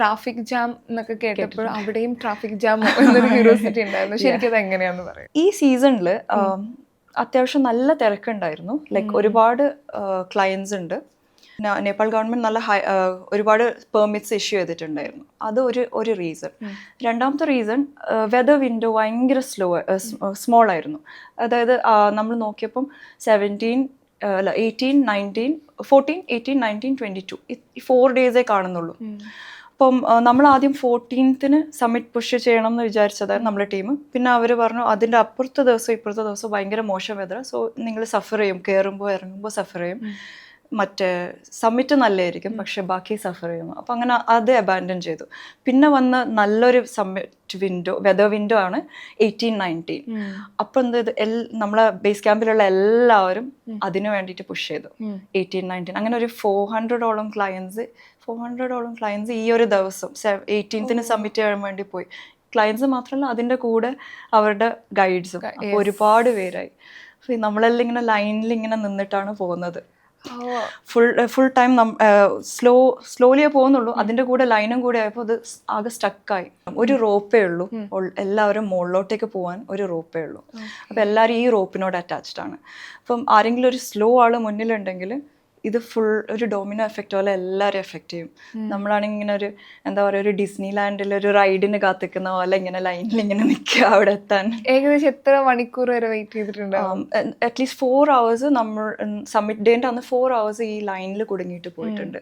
Traffic jam എന്നൊക്കെ കേട്ടപ്പോൾ അവിടെയും ട്രാഫിക് ജാം എന്നൊരു ക്യൂരിയോസിറ്റി ഉണ്ടായിരുന്നു. ശരിക്കും അത് എങ്ങനെയാന്ന് പറയാം. ഈ സീസണിൽ അത്യാവശ്യം നല്ല തിരക്കുണ്ടായിരുന്നു. ലൈക്ക് ഒരുപാട് ക്ലയൻസ് ഉണ്ട്. നേപ്പാൾ ഗവൺമെന്റ് നല്ല ഒരുപാട് പെർമിറ്റ്സ് ഇഷ്യൂ ചെയ്തിട്ടുണ്ടായിരുന്നു. അത് ഒരു റീസൺ. രണ്ടാമത്തെ റീസൺ വെതർ വിൻഡോ ഭയങ്കര സ്മോൾ ആയിരുന്നു. അതായത് നമ്മൾ നോക്കിയപ്പം 18, 19, 14, 18, 19, 22 ഈ 4 ഡേയ്സേ കാണുന്നുള്ളൂ. അപ്പം നമ്മൾ ആദ്യം 14th സമ്മിറ്റ് പുഷ് ചെയ്യണം എന്ന് വിചാരിച്ചതായിരുന്നു നമ്മുടെ ടീം. പിന്നെ അവർ പറഞ്ഞു അതിൻ്റെ അപ്പുറത്തെ ദിവസം ഇപ്പുറത്തെ ദിവസം ഭയങ്കര മോശം വെതർ, സോ നിങ്ങൾ സഫർ ചെയ്യും, കയറുമ്പോൾ ഇറങ്ങുമ്പോൾ സഫർ ചെയ്യും, മറ്റേ സമ്മിറ്റ് നല്ലതായിരിക്കും പക്ഷെ ബാക്കി സഫർ ചെയ്യുന്നു. അപ്പം അങ്ങനെ അത് അബാൻഡൻ ചെയ്തു. പിന്നെ വന്ന നല്ലൊരു സമ്മിറ്റ് വെതർ വിൻഡോ ആണ് 18, 19. അപ്പം എന്ത് ചെയ്തു, നമ്മളെ ബേസ് ക്യാമ്പിലുള്ള എല്ലാവരും അതിനു വേണ്ടിയിട്ട് പുഷ് ചെയ്തു. 18, 19 അങ്ങനെ ഒരു 400ഓളം ക്ലയൻസ് ഈ ഒരു ദിവസം 18th സബ്മിറ്റ് ചെയ്യാൻ വേണ്ടി പോയി. ക്ലയൻസ് മാത്രമല്ല അതിൻ്റെ കൂടെ അവരുടെ ഗൈഡ്സും. അപ്പോൾ ഒരുപാട് പേരായി. നമ്മളെല്ലാം ഇങ്ങനെ ലൈനിൽ ഇങ്ങനെ നിന്നിട്ടാണ് പോകുന്നത്. ഫുൾ ടൈം സ്ലോലിയേ പോകുന്നുള്ളൂ. അതിൻ്റെ കൂടെ ലൈനും കൂടെ ആയപ്പോൾ അത് ആകെ സ്റ്റക്കായി. ഒരു റോപ്പേ ഉള്ളൂ, എല്ലാവരും മുകളിലോട്ടേക്ക് പോകാൻ ഒരു റോപ്പേ ഉള്ളൂ. അപ്പം എല്ലാവരും ഈ റോപ്പിനോട് അറ്റാച്ച്ഡ് ആണ്. അപ്പം ആരെങ്കിലും ഒരു സ്ലോ ആള് മുന്നിലുണ്ടെങ്കിൽ ഇത് ഫുൾ ഒരു ഡോമിനോ എഫക്റ്റ് പോലെ എല്ലാവരും എഫക്റ്റ് ചെയ്യും. നമ്മളാണെങ്കിൽ ഇങ്ങനെ ഒരു എന്താ പറയുക, ഒരു ഡിസ്നി ലാൻഡിൽ ഒരു റൈഡിന് കാത്തിക്കുന്ന പോലെ ഇങ്ങനെ ലൈനിൽ ഇങ്ങനെ നിൽക്കുക അവിടെ എത്താൻ. ഏകദേശം എത്ര മണിക്കൂർ വരെ വെയിറ്റ് ചെയ്തിട്ടുണ്ടാവും? At least 4 hours. നമ്മൾ സബ്മിറ്റ് ഡേൻ്റെ അന്ന് 4 hours ഈ ലൈനിൽ കുടുങ്ങിയിട്ട് പോയിട്ടുണ്ട്.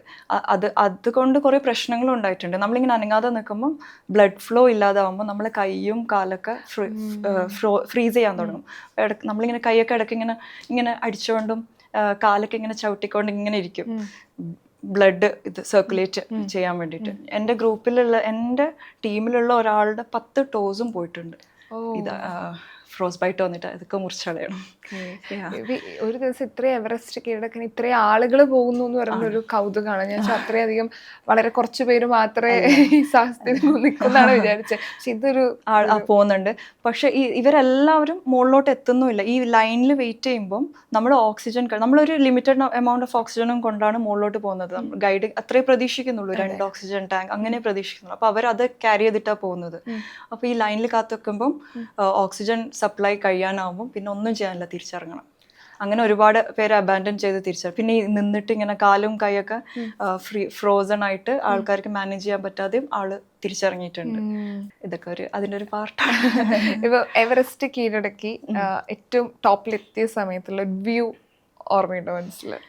അതുകൊണ്ട് കുറേ പ്രശ്നങ്ങളും ഉണ്ടായിട്ടുണ്ട്. നമ്മളിങ്ങനെ അനങ്ങാതെ നിൽക്കുമ്പം ബ്ലഡ് ഫ്ലോ ഇല്ലാതാവുമ്പോൾ നമ്മളെ കൈയും കാലൊക്കെ ഫ്രീസ് ചെയ്യാൻ തുടങ്ങും. നമ്മളിങ്ങനെ കൈയൊക്കെ ഇടയ്ക്ക് ഇങ്ങനെ അടിച്ചുകൊണ്ടും കാലൊക്കെ ഇങ്ങനെ ചവിട്ടിക്കൊണ്ട് ഇങ്ങനെ ഇരിക്കും, ബ്ലഡ് ഇത് സർക്കുലേറ്റ് ചെയ്യാൻ വേണ്ടിയിട്ട്. എൻ്റെ ടീമിലുള്ള ഒരാളുടെ 10 ടോസും പോയിട്ടുണ്ട്. ഇത് ഫ്രോസ് ബൈറ്റ് വന്നിട്ട് അതൊക്കെ മുറിച്ചളയണം. ഒരു ദിവസം ഇത്രയും എവറസ്റ്റ് കീഴടക്കാൻ ഇത്രയും ആളുകൾ പോകുന്നു എന്ന് പറയുന്ന ഒരു കൗതുകമാണ്. ഞാൻ അത്രയധികം വളരെ കുറച്ച് പേര് മാത്രമേ ഈ സാഹസത്തിൽ നിൽക്കുന്നതാണ് വിചാരിച്ചത്. പക്ഷെ ഇതൊരു പോകുന്നുണ്ട്. പക്ഷെ ഇവരെല്ലാവരും മുകളിലോട്ട് എത്തുന്നുമില്ല. ഈ ലൈനിൽ വെയിറ്റ് ചെയ്യുമ്പം നമ്മൾ നമ്മളൊരു ലിമിറ്റഡ് എമൗണ്ട് ഓഫ് ഓക്സിജനും കൊണ്ടാണ് മുകളിലോട്ട് പോകുന്നത്. ഗൈഡ് അത്രേ പ്രതീക്ഷിക്കുന്നുള്ളൂ, 2 ഓക്സിജൻ ടാങ്ക് അങ്ങനെ പ്രതീക്ഷിക്കുന്നുള്ളൂ. അപ്പോൾ അവരത് ക്യാരി ചെയ്തിട്ടാണ് പോകുന്നത്. അപ്പോൾ ഈ ലൈനിൽ കാത്തു വെക്കുമ്പം ഓക്സിജൻ സപ്ലൈ കഴിയാനാവുമ്പം പിന്നെ ഒന്നും ചെയ്യാനില്ല, തിരിച്ചിറങ്ങണം. അങ്ങനെ ഒരുപാട് പേര് അബാൻഡൻ ചെയ്ത് തിരിച്ചറിയും. പിന്നെ ഈ നിന്നിട്ട് ഇങ്ങനെ കാലും കൈയൊക്കെ ഫ്രോസൺ ആയിട്ട് ആൾക്കാർക്ക് മാനേജ് ചെയ്യാൻ പറ്റാതെയും ആള് തിരിച്ചിറങ്ങിയിട്ടുണ്ട്. ഇതൊക്കെ അതിൻ്റെ ഒരു പാർട്ടാണ്. ഇപ്പൊ എവറസ്റ്റ് കീഴടക്കി ഏറ്റവും ടോപ്പിലെത്തിയ സമയത്തുള്ള വ്യൂ ഓർമ്മയുണ്ടോ? മനസ്സിലായി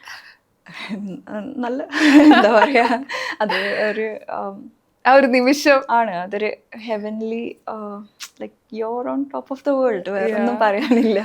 നല്ല എന്താ പറയാ, അത് ഒരു നിമിഷം ആണ്. അതൊരു heavenly, like your own top of the world. വേറെ ഒന്നും പറയാനില്ല.